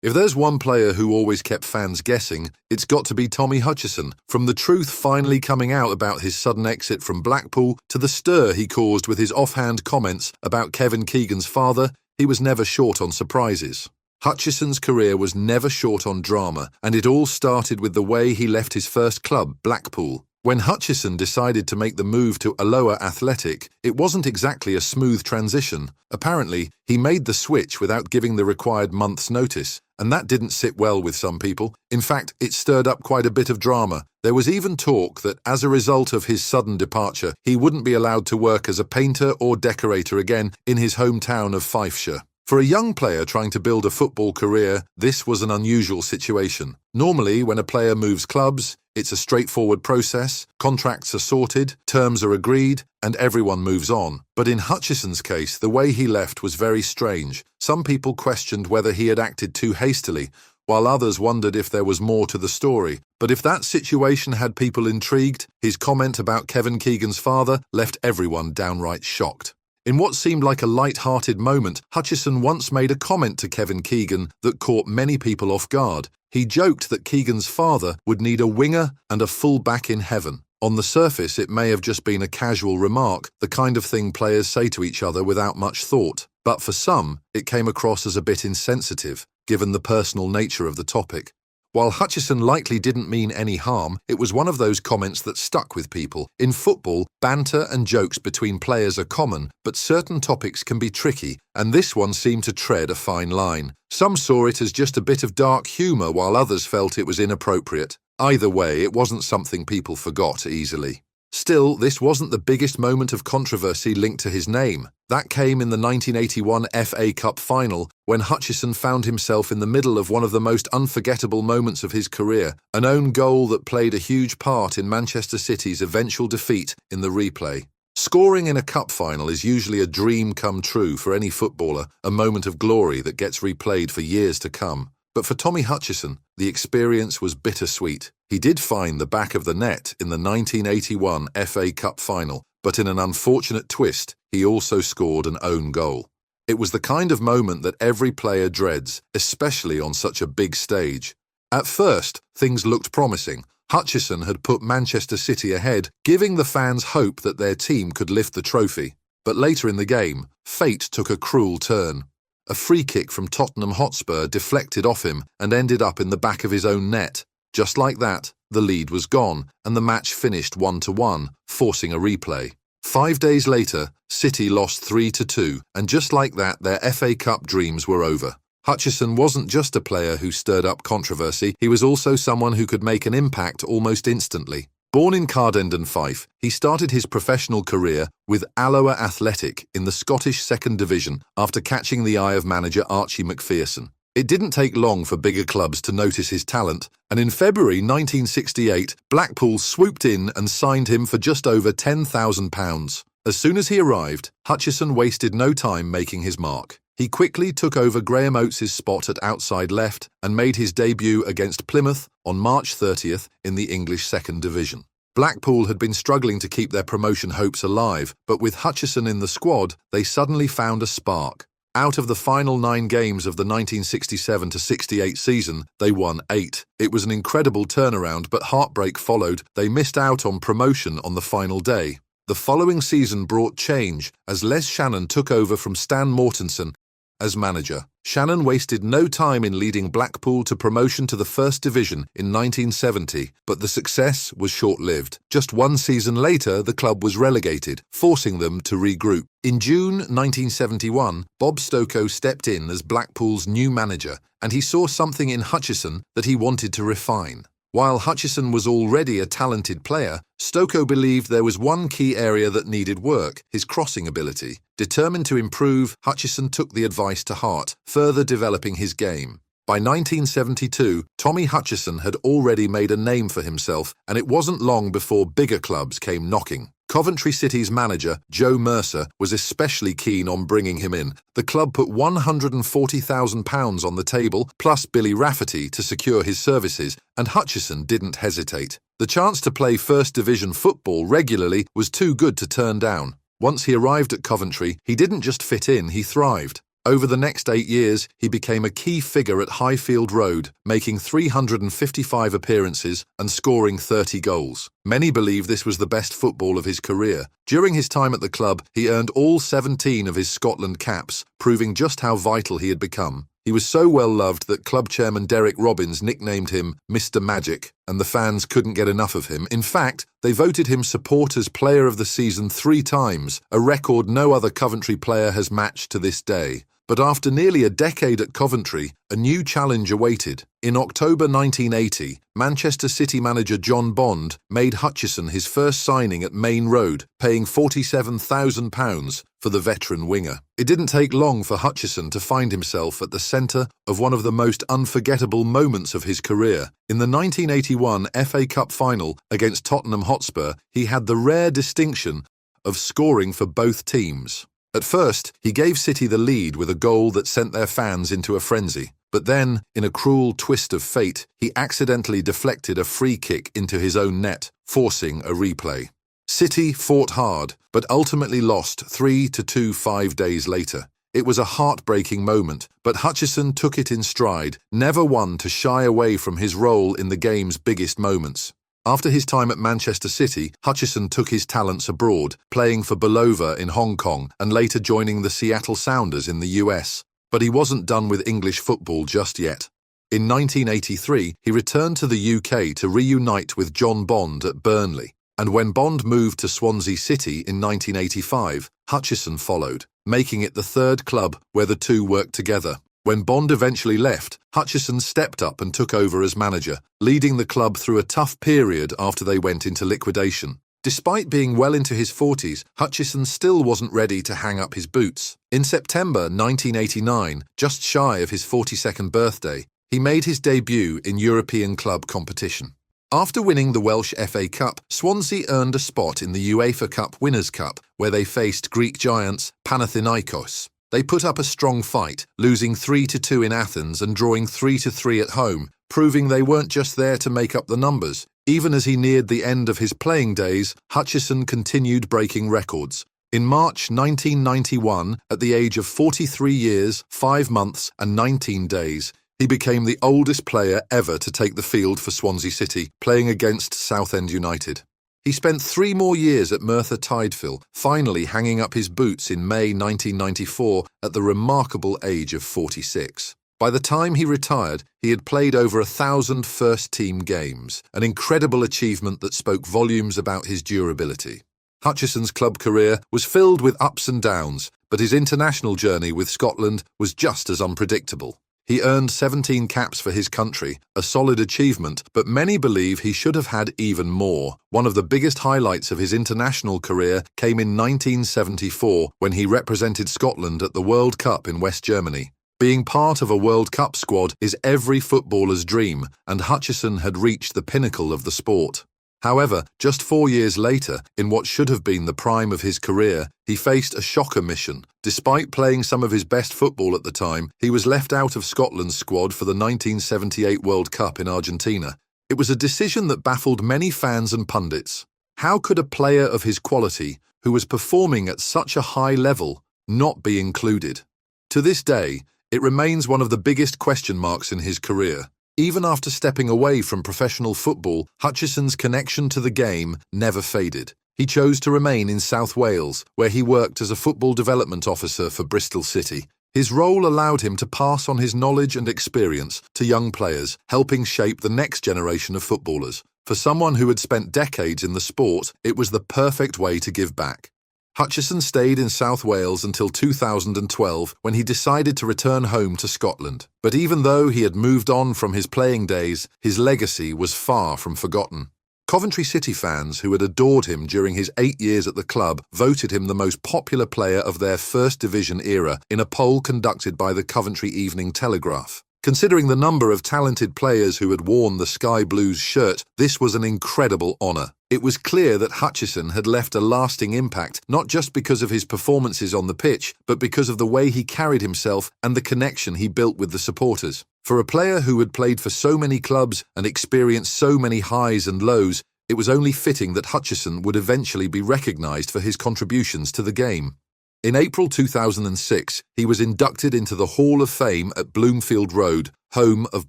If there's one player who always kept fans guessing, it's got to be Tommy Hutchison. From the truth finally coming out about his sudden exit from Blackpool to the stir he caused with his offhand comments about Kevin Keegan's father, he was never short on surprises. Hutchison's career was never short on drama, and it all started with the way he left his first club, Blackpool. When Hutchison decided to make the move to a lower athletic, it wasn't exactly a smooth transition. Apparently, he made the switch without giving the required month's notice, and that didn't sit well with some people. In fact, it stirred up quite a bit of drama. There was even talk that as a result of his sudden departure, he wouldn't be allowed to work as a painter or decorator again in his hometown of Fifeshire. For a young player trying to build a football career, this was an unusual situation. Normally, when a player moves clubs, it's a straightforward process, contracts are sorted, terms are agreed, and everyone moves on. But in Hutchison's case, the way he left was very strange. Some people questioned whether he had acted too hastily, while others wondered if there was more to the story. But if that situation had people intrigued, his comment about Kevin Keegan's father left everyone downright shocked. In what seemed like a light-hearted moment, Hutchison once made a comment to Kevin Keegan that caught many people off guard. He joked that Keegan's father would need a winger and a full-back in heaven. On the surface, it may have just been a casual remark, the kind of thing players say to each other without much thought. But for some, it came across as a bit insensitive, given the personal nature of the topic. While Hutchison likely didn't mean any harm, it was one of those comments that stuck with people. In football, banter and jokes between players are common, but certain topics can be tricky, and this one seemed to tread a fine line. Some saw it as just a bit of dark humour, while others felt it was inappropriate. Either way, it wasn't something people forgot easily. Still, this wasn't the biggest moment of controversy linked to his name. That came in the 1981 FA Cup final, when Hutchison found himself in the middle of one of the most unforgettable moments of his career, an own goal that played a huge part in Manchester City's eventual defeat in the replay. Scoring in a cup final is usually a dream come true for any footballer, a moment of glory that gets replayed for years to come. But for Tommy Hutchison, the experience was bittersweet. He did find the back of the net in the 1981 FA Cup final, but in an unfortunate twist, he also scored an own goal. It was the kind of moment that every player dreads, especially on such a big stage. At first, things looked promising. Hutchison had put Manchester City ahead, giving the fans hope that their team could lift the trophy. But later in the game, fate took a cruel turn. A free kick from Tottenham Hotspur deflected off him and ended up in the back of his own net. Just like that, the lead was gone, and the match finished 1-1, forcing a replay. 5 days later, City lost 3-2, and just like that, their FA Cup dreams were over. Hutchison wasn't just a player who stirred up controversy, he was also someone who could make an impact almost instantly. Born in Cardendon, Fife, he started his professional career with Alloa Athletic in the Scottish Second Division after catching the eye of manager Archie McPherson. It didn't take long for bigger clubs to notice his talent, and in February 1968, Blackpool swooped in and signed him for just over £10,000. As soon as he arrived, Hutchison wasted no time making his mark. He quickly took over Graham Oates' spot at outside left and made his debut against Plymouth on March 30th in the English Second Division. Blackpool had been struggling to keep their promotion hopes alive, but with Hutchison in the squad, they suddenly found a spark. Out of the final 9 games of the 1967-68 season, they won 8. It was an incredible turnaround, but heartbreak followed. They missed out on promotion on the final day. The following season brought change as Les Shannon took over from Stan Mortensen as manager. Shannon wasted no time in leading Blackpool to promotion to the First Division in 1970, but the success was short-lived. Just 1 season later, the club was relegated, forcing them to regroup. In June 1971, Bob Stokoe stepped in as Blackpool's new manager, and he saw something in Hutchison that he wanted to refine. While Hutchison was already a talented player, Stokoe believed there was one key area that needed work, his crossing ability. Determined to improve, Hutchison took the advice to heart, further developing his game. By 1972, Tommy Hutchison had already made a name for himself, and it wasn't long before bigger clubs came knocking. Coventry City's manager, Joe Mercer, was especially keen on bringing him in. The club put £140,000 on the table, plus Billy Rafferty to secure his services, and Hutchison didn't hesitate. The chance to play First Division football regularly was too good to turn down. Once he arrived at Coventry, he didn't just fit in, he thrived. Over the next 8 years, he became a key figure at Highfield Road, making 355 appearances and scoring 30 goals. Many believe this was the best football of his career. During his time at the club, he earned all 17 of his Scotland caps, proving just how vital he had become. He was so well loved that club chairman Derek Robbins nicknamed him Mr. Magic, and the fans couldn't get enough of him. In fact, they voted him Supporters Player of the Season 3 times, a record no other Coventry player has matched to this day. But after nearly a decade at Coventry, a new challenge awaited. In October 1980, Manchester City manager John Bond made Hutchison his first signing at Main Road, paying £47,000 for the veteran winger. It didn't take long for Hutchison to find himself at the centre of one of the most unforgettable moments of his career. In the 1981 FA Cup final against Tottenham Hotspur, he had the rare distinction of scoring for both teams. At first, he gave City the lead with a goal that sent their fans into a frenzy. But then, in a cruel twist of fate, he accidentally deflected a free kick into his own net, forcing a replay. City fought hard, but ultimately lost 3-2 5 days later. It was a heartbreaking moment, but Hutchison took it in stride, never one to shy away from his role in the game's biggest moments. After his time at Manchester City, Hutchison took his talents abroad, playing for Bulova in Hong Kong and later joining the Seattle Sounders in the US. But he wasn't done with English football just yet. In 1983, he returned to the UK to reunite with John Bond at Burnley. And when Bond moved to Swansea City in 1985, Hutchison followed, making it the third club where the two worked together. When Bond eventually left, Hutchison stepped up and took over as manager, leading the club through a tough period after they went into liquidation. Despite being well into his 40s, Hutchison still wasn't ready to hang up his boots. In September 1989, just shy of his 42nd birthday, he made his debut in European club competition. After winning the Welsh FA Cup, Swansea earned a spot in the UEFA Cup Winners' Cup, where they faced Greek giants Panathinaikos. They put up a strong fight, losing 3-2 in Athens and drawing 3-3 at home, proving they weren't just there to make up the numbers. Even as he neared the end of his playing days, Hutchison continued breaking records. In March 1991, at the age of 43 years, 5 months and 19 days, he became the oldest player ever to take the field for Swansea City, playing against Southend United. He spent 3 more years at Merthyr Tydfil, finally hanging up his boots in May 1994 at the remarkable age of 46. By the time he retired, he had played over 1,000 first-team games, an incredible achievement that spoke volumes about his durability. Hutchison's club career was filled with ups and downs, but his international journey with Scotland was just as unpredictable. He earned 17 caps for his country, a solid achievement, but many believe he should have had even more. One of the biggest highlights of his international career came in 1974 when he represented Scotland at the World Cup in West Germany. Being part of a World Cup squad is every footballer's dream, and Hutchison had reached the pinnacle of the sport. However, just 4 years later, in what should have been the prime of his career, he faced a shocker mission. Despite playing some of his best football at the time, he was left out of Scotland's squad for the 1978 World Cup in Argentina. It was a decision that baffled many fans and pundits. How could a player of his quality, who was performing at such a high level, not be included? To this day, it remains one of the biggest question marks in his career. Even after stepping away from professional football, Hutchison's connection to the game never faded. He chose to remain in South Wales, where he worked as a football development officer for Bristol City. His role allowed him to pass on his knowledge and experience to young players, helping shape the next generation of footballers. For someone who had spent decades in the sport, it was the perfect way to give back. Hutchison stayed in South Wales until 2012 when he decided to return home to Scotland. But even though he had moved on from his playing days, his legacy was far from forgotten. Coventry City fans who had adored him during his 8 years at the club voted him the most popular player of their First Division era in a poll conducted by the Coventry Evening Telegraph. Considering the number of talented players who had worn the Sky Blues shirt, this was an incredible honour. It was clear that Hutchison had left a lasting impact, not just because of his performances on the pitch, but because of the way he carried himself and the connection he built with the supporters. For a player who had played for so many clubs and experienced so many highs and lows, it was only fitting that Hutchison would eventually be recognised for his contributions to the game. In April 2006, he was inducted into the Hall of Fame at Bloomfield Road, home of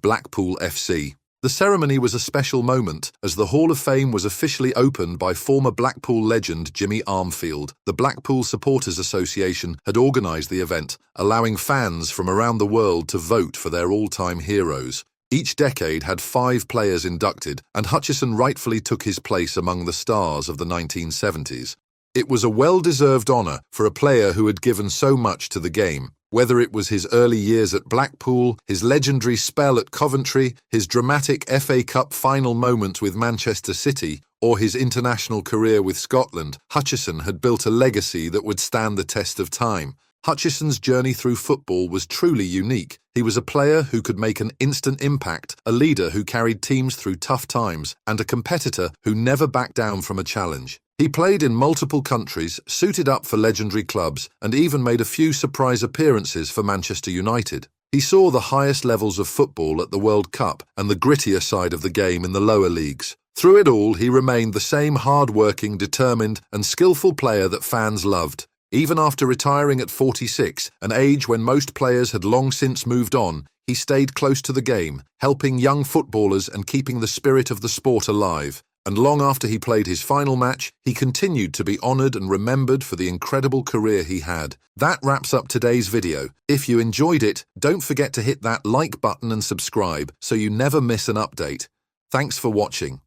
Blackpool FC. The ceremony was a special moment as the Hall of Fame was officially opened by former Blackpool legend Jimmy Armfield. The Blackpool Supporters Association had organised the event, allowing fans from around the world to vote for their all-time heroes. Each decade had 5 players inducted, and Hutchison rightfully took his place among the stars of the 1970s. It was a well-deserved honour for a player who had given so much to the game. Whether it was his early years at Blackpool, his legendary spell at Coventry, his dramatic FA Cup final moment with Manchester City, or his international career with Scotland, Hutchison had built a legacy that would stand the test of time. Hutchison's journey through football was truly unique. He was a player who could make an instant impact, a leader who carried teams through tough times, and a competitor who never backed down from a challenge. He played in multiple countries, suited up for legendary clubs, and even made a few surprise appearances for Manchester United. He saw the highest levels of football at the World Cup and the grittier side of the game in the lower leagues. Through it all, he remained the same hard-working, determined, and skillful player that fans loved. Even after retiring at 46, an age when most players had long since moved on, he stayed close to the game, helping young footballers and keeping the spirit of the sport alive. And long after he played his final match, he continued to be honoured and remembered for the incredible career he had. That wraps up today's video. If you enjoyed it, don't forget to hit that like button and subscribe so you never miss an update. Thanks for watching.